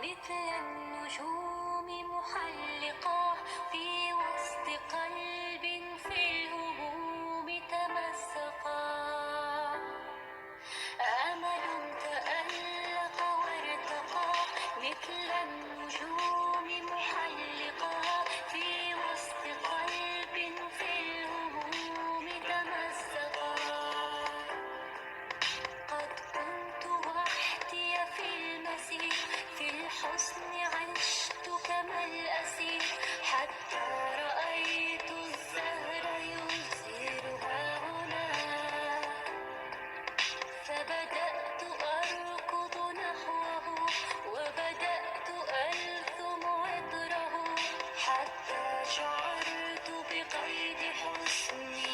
مثل النجوم محلقة في وسط قلب في الهموم تمزقا. أمل تألق وارتقى مثل النجوم محلقة في وسط قلب في الهموم تمزقا. قد كنت وحدي في المسير، في الحزن عشت كما الأسير، حتى رأيت الزهر يزهرها هنا، فبدأت أركض نحوه وبدأت ألثم عطره، حتى شعرت بقيد حسني